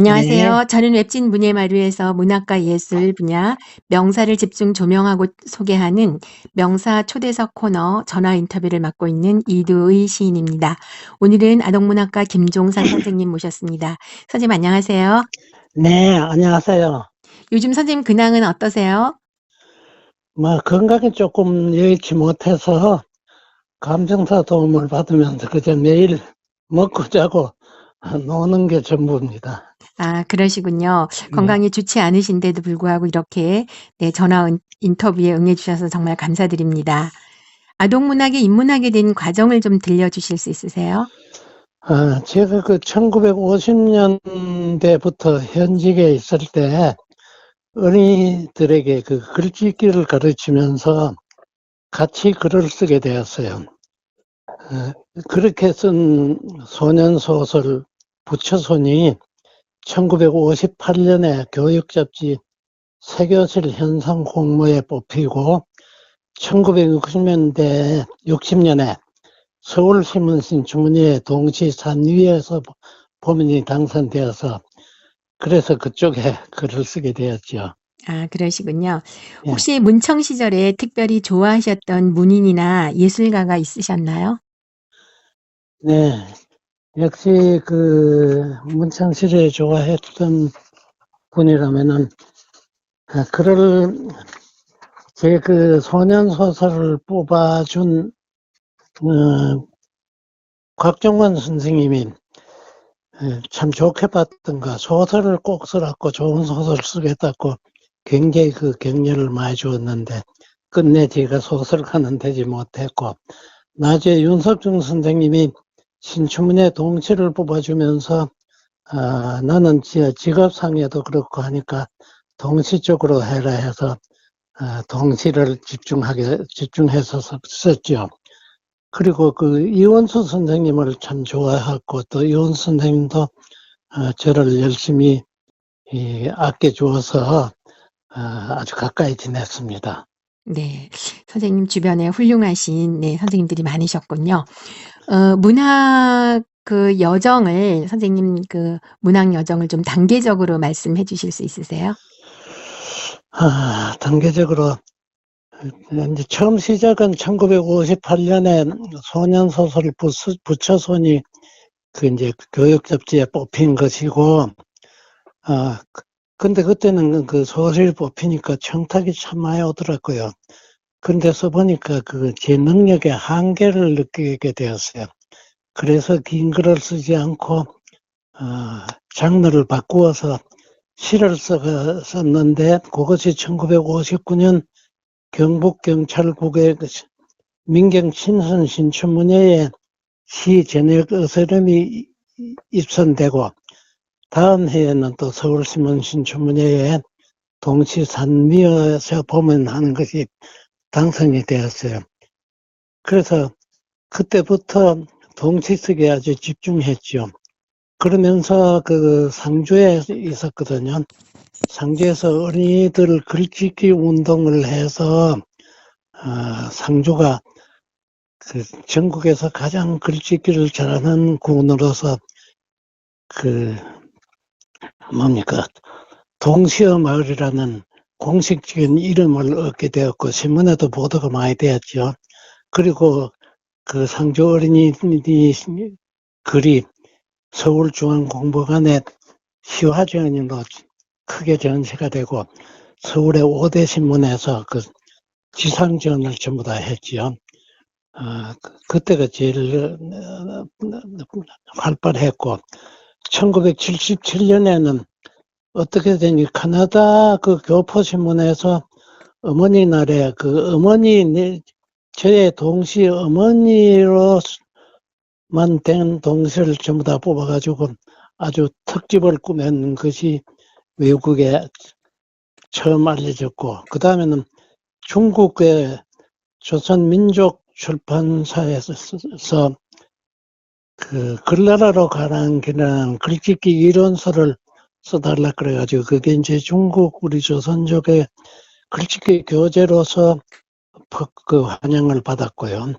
네, 안녕하세요. 저는 웹진 문예마루에서 문학과 예술 분야 명사를 집중 조명하고 소개하는 명사 초대석 코너 전화 인터뷰를 맡고 있는 이두의 시인입니다. 오늘은 아동문학가 김종산 선생님 모셨습니다. 선생님 안녕하세요. 네, 안녕하세요. 요즘 선생님 근황은 어떠세요? 건강이 조금 여의치 못해서 감정사 도움을 받으면서 그저 매일 먹고 자고 노는 게 전부입니다. 아, 그러시군요. 네. 건강이 좋지 않으신데도 불구하고 이렇게 전화 인터뷰에 응해주셔서 정말 감사드립니다. 아동문학에 입문하게 된 과정을 좀 들려주실 수 있으세요? 제가 그 1950년대부터 현직에 있을 때 어린이들에게 그 글짓기를 가르치면서 같이 글을 쓰게 되었어요. 그렇게 쓴 소년소설 부처손이 1958년에 교육잡지 세교실 현상 공모에 뽑히고 1960년에 서울신문신 주문위에 동시 산위에서 범인이 당선되어서 그래서 그쪽에 글을 쓰게 되었죠. 아, 그러시군요. 예. 혹시 문청 시절에 특별히 좋아하셨던 문인이나 예술가가 있으셨나요? 네. 역시 그 문창시를 좋아했던 분이라면은 글을 제 그 소년 소설을 뽑아준 곽정원 선생님이 참 좋게 봤던가 소설을 꼭 쓰라고 좋은 소설 쓰겠다고 굉장히 그 격려를 많이 주었는데 끝내 제가 소설가는 되지 못했고 나중에 윤석중 선생님이 신춘문예 동시를 뽑아주면서 나는 직업상에도 그렇고 하니까 동시 쪽으로 해라 해서 동시를 집중해서 썼죠. 그리고 그 이원수 선생님을 참 좋아하고 또 이원수 선생님도 저를 열심히 아껴주어서 아주 가까이 지냈습니다. 네. 선생님 주변에 훌륭하신 선생님들이 많으셨군요. 문학 그 여정을 선생님 그 문학 여정을 좀 단계적으로 말씀해 주실 수 있으세요? 단계적으로 이제 처음 시작은 1958년에 소년소설 부처손이 그 이제 교육 잡지에 뽑힌 것이고, 근데 그때는 그 소설이 뽑히니까 청탁이 참 많이 오더라고요. 근데 써보니까 그 제 능력의 한계를 느끼게 되었어요. 그래서 긴 글을 쓰지 않고, 장르를 바꾸어서 시를 썼는데, 그것이 1959년 경북경찰국의 민경 친선 신춘문예에 시 전역 어스름이 입선되고 다음 해에는 또 서울신문 신춘문예에 동시 산미어에서 범언하는 것이 당선이 되었어요. 그래서 그때부터 동시 쓰기에 아주 집중했죠. 그러면서 그 상주에 있었거든요. 상주에서 어린이들 글짓기 운동을 해서 상주가 그 전국에서 가장 글짓기를 잘하는 군으로서 그 뭡니까 동시어 마을이라는 공식적인 이름을 얻게 되었고 신문에도 보도가 많이 되었죠. 그리고 그 상주 어린이 글이 서울중앙공보관에 시화전으로 크게 전시가 되고 서울의 5대 신문에서 그 지상전을 전부 다 했지요. 그때가 제일 활발했고 1977년에는 어떻게 되니 캐나다 그 교포신문에서 어머니 날에 그 어머니 저의 동시 어머니로만 된 동시를 전부 다 뽑아가지고 아주 특집을 꾸며낸 것이 외국에 처음 알려졌고 그 다음에는 중국의 조선민족 출판사에서 그 글나라로 가는 길은 글짓기 이론서를 써달라 그래가지고 그게 이제 중국 우리 조선족의 글짓기 교재로서 그 환영을 받았고요.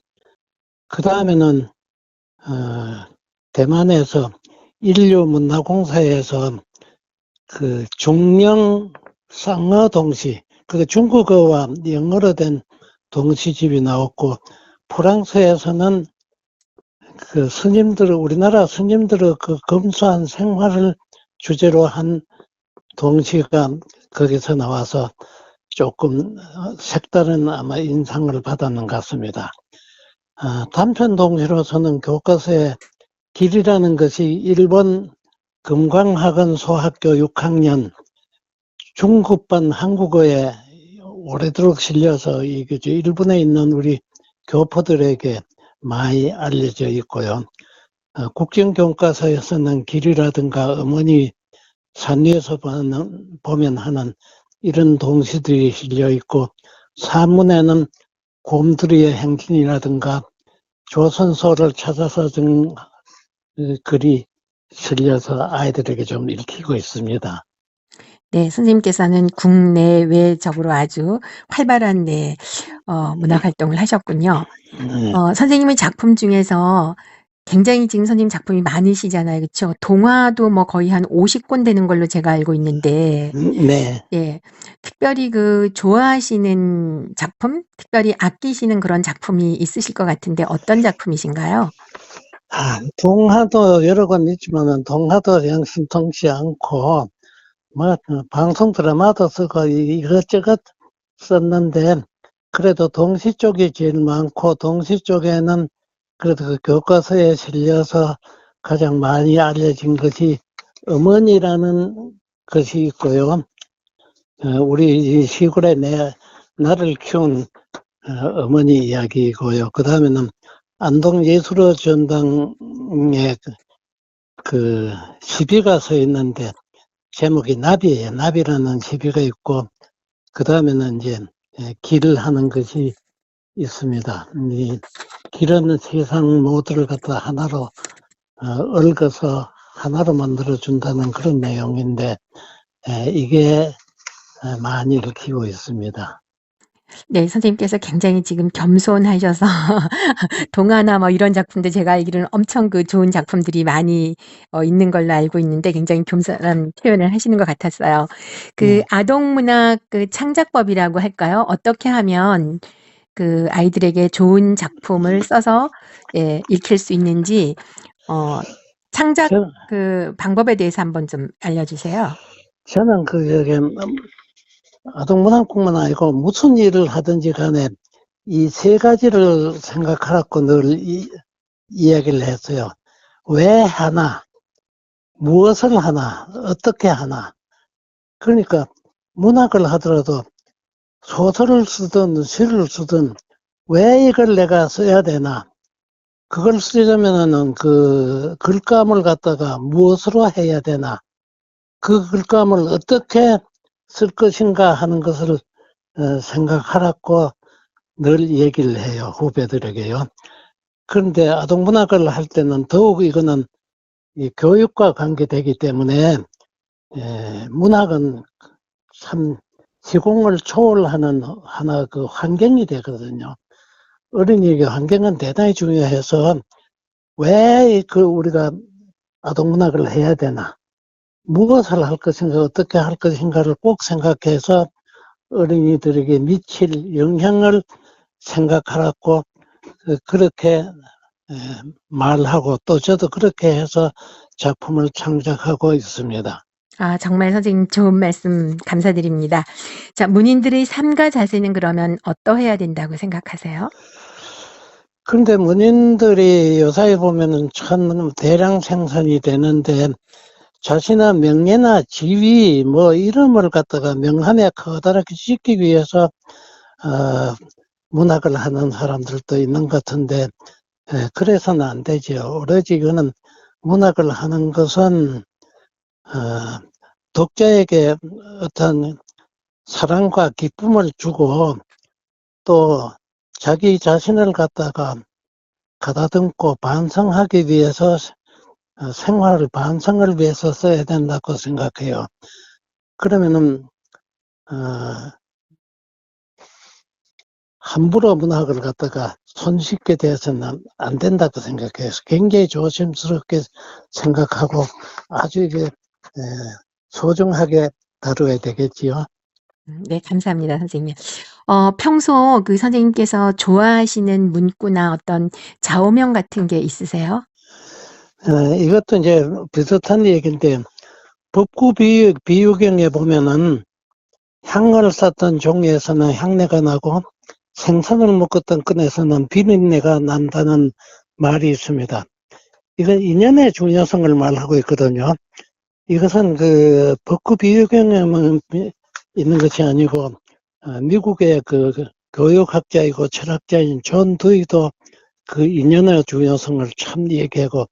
그 다음에는 대만에서 인류문화공사에서 그 중령 쌍어 동시, 그 중국어와 영어로 된 동시집이 나왔고, 프랑스에서는 그 스님들, 우리나라 스님들의 그 검소한 생활을 주제로 한 동시가 거기서 나와서 조금 색다른 아마 인상을 받았는 것 같습니다. 단편 동시로서는 교과서에 길이라는 것이 일본 금광학원 소학교 6학년 중급반 한국어에 오래도록 실려서 일본에 있는 우리 교포들에게 많이 알려져 있고요. 국정교과서에서는 길이라든가 어머니 산 위에서 보면 하는 이런 동시들이 실려 있고, 사문에는 곰돌이의 행진이라든가 조선소를 찾아서 등 글이 실려서 아이들에게 좀 읽히고 있습니다. 네, 선생님께서는 국내외적으로 아주 활발한 문학 활동을 하셨군요. 네. 선생님의 작품 중에서 굉장히 지금 선생님 작품이 많으시잖아요. 그렇죠? 동화도 뭐 거의 한 50권 되는 걸로 제가 알고 있는데, 네. 예, 특별히 그 좋아하시는 작품, 특별히 아끼시는 그런 작품이 있으실 것 같은데 어떤 작품이신가요? 동화도 여러 권 있지만은 동화도 영 신통치 않고, 뭐 방송 드라마도 쓰고 이것저것 썼는데, 그래도 동시 쪽이 제일 많고, 동시 쪽에는 그래도 그 교과서에 실려서 가장 많이 알려진 것이 어머니라는 것이 있고요. 우리 이 시골에 나를 키운 어머니 이야기이고요. 그 다음에는 안동예술어 전당에 그 시비가 서 있는데 제목이 나비예요. 나비라는 시비가 있고, 그 다음에는 이제 길을 하는 것이 있습니다. 이 길은 세상 모두를 갖다 하나로 얽어서 하나로 만들어준다는 그런 내용인데, 이게 많이 읽히고 있습니다. 네, 선생님께서 굉장히 지금 겸손하셔서 동화나 뭐 이런 작품들 제가 알기로는 엄청 그 좋은 작품들이 많이 있는 걸로 알고 있는데 굉장히 겸손한 표현을 하시는 것 같았어요. 그 네. 아동문학 그 창작법이라고 할까요? 어떻게 하면 그 아이들에게 좋은 작품을 써서 읽힐 수 있는지 창작 저, 그 방법에 대해서 한번 좀 알려주세요. 저는 아동문학뿐만 아니고 무슨 일을 하든지 간에 이 세 가지를 생각하라고 늘 이야기를 했어요. 왜 하나? 무엇을 하나? 어떻게 하나? 그러니까 문학을 하더라도 소설을 쓰든 시를 쓰든 왜 이걸 내가 써야 되나? 그걸 쓰려면은 그 글감을 갖다가 무엇으로 해야 되나? 그 글감을 어떻게 쓸 것인가 하는 것을 생각하라고 늘 얘기를 해요. 후배들에게요. 그런데 아동문학을 할 때는 더욱 이거는 이 교육과 관계되기 때문에 문학은 참 시공을 초월하는 하나 그 환경이 되거든요. 어린이에게 환경은 대단히 중요해서 왜 그 우리가 아동문학을 해야 되나, 무엇을 할 것인가, 어떻게 할 것인가를 꼭 생각해서 어린이들에게 미칠 영향을 생각하라고 그렇게 말하고, 또 저도 그렇게 해서 작품을 창작하고 있습니다. 정말 선생님 좋은 말씀 감사드립니다. 자, 문인들의 삶과 자세는 그러면 어떠해야 된다고 생각하세요? 그런데 문인들이 요사이 보면은 참 대량 생산이 되는데, 자신의 명예나 지위, 뭐 이름을 갖다가 명함에 커다랗게 찍기 위해서 문학을 하는 사람들도 있는 것 같은데, 그래서는 안 되죠. 오로지 이거는 문학을 하는 것은 독자에게 어떤 사랑과 기쁨을 주고, 또 자기 자신을 갖다가 가다듬고 반성하기 위해서 생활을 반성을 위해서 써야 된다고 생각해요. 그러면은 함부로 문학을 갖다가 손쉽게 대해서는 안 된다고 생각해요. 굉장히 조심스럽게 생각하고 아주 이게 소중하게 다뤄야 되겠지요. 네, 감사합니다, 선생님. 평소 그 선생님께서 좋아하시는 문구나 어떤 좌우명 같은 게 있으세요? 이것도 이제 비슷한 얘기인데, 법구 비유경에 보면은 향을 쌓던 종이에서는 향내가 나고 생선을 묶었던 끈에서는 비린내가 난다는 말이 있습니다. 이건 인연의 중요성을 말하고 있거든요. 이것은 그 법구 비유경에만 있는 것이 아니고 미국의 그 교육학자이고 철학자인 존 두이도 그 인연의 중요성을 참 얘기하고,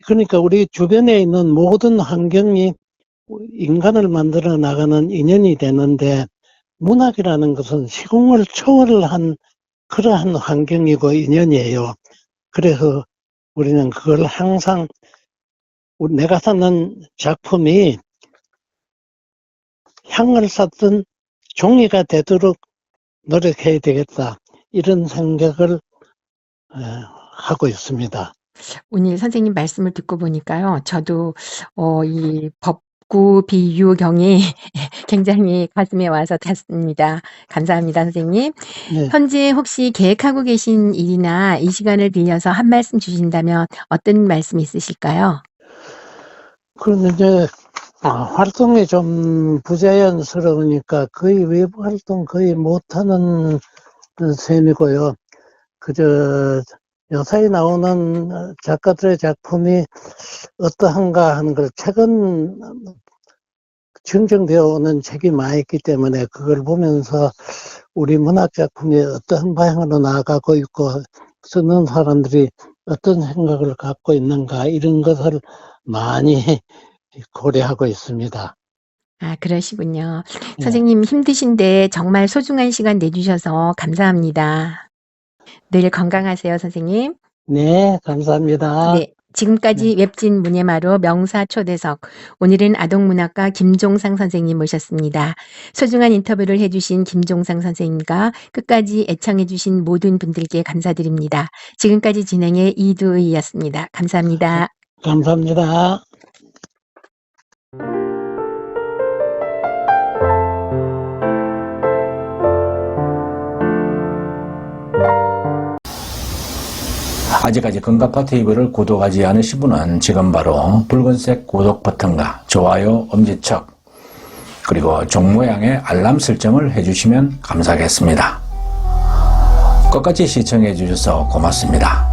그러니까 우리 주변에 있는 모든 환경이 인간을 만들어 나가는 인연이 되는데, 문학이라는 것은 시공을 초월한 그러한 환경이고 인연이에요. 그래서 우리는 그걸 항상 내가 쓰는 작품이 향을 쌓던 종이가 되도록 노력해야 되겠다, 이런 생각을 하고 있습니다. 오늘 선생님 말씀을 듣고 보니까요. 저도 이 법구 비유경이 굉장히 가슴에 와서 닿습니다. 감사합니다, 선생님. 네. 현재 혹시 계획하고 계신 일이나 이 시간을 빌려서 한 말씀 주신다면 어떤 말씀 있으실까요? 그런데 이제 활동이 좀 부자연스러우니까 거의 외부 활동 거의 못하는 셈이고요. 그저 요사이 나오는 작가들의 작품이 어떠한가 하는 걸 최근 증정되어 오는 책이 많이 있기 때문에 그걸 보면서 우리 문학 작품이 어떤 방향으로 나아가고 있고 쓰는 사람들이 어떤 생각을 갖고 있는가, 이런 것을 많이 고려하고 있습니다. 아, 그러시군요. 예. 선생님 힘드신데 정말 소중한 시간 내주셔서 감사합니다. 늘 건강하세요, 선생님. 네, 감사합니다. 네. 지금까지 웹진 문예마루 명사초대석, 오늘은 아동문학가 김종상 선생님 모셨습니다. 소중한 인터뷰를 해주신 김종상 선생님과 끝까지 애청해주신 모든 분들께 감사드립니다. 지금까지 진행의 이두의였습니다. 감사합니다. 감사합니다. 아직까지 건강파 TV를 구독하지 않으신 분은 지금 바로 붉은색 구독 버튼과 좋아요, 엄지척, 그리고 종 모양의 알람 설정을 해주시면 감사하겠습니다. 끝까지 시청해 주셔서 고맙습니다.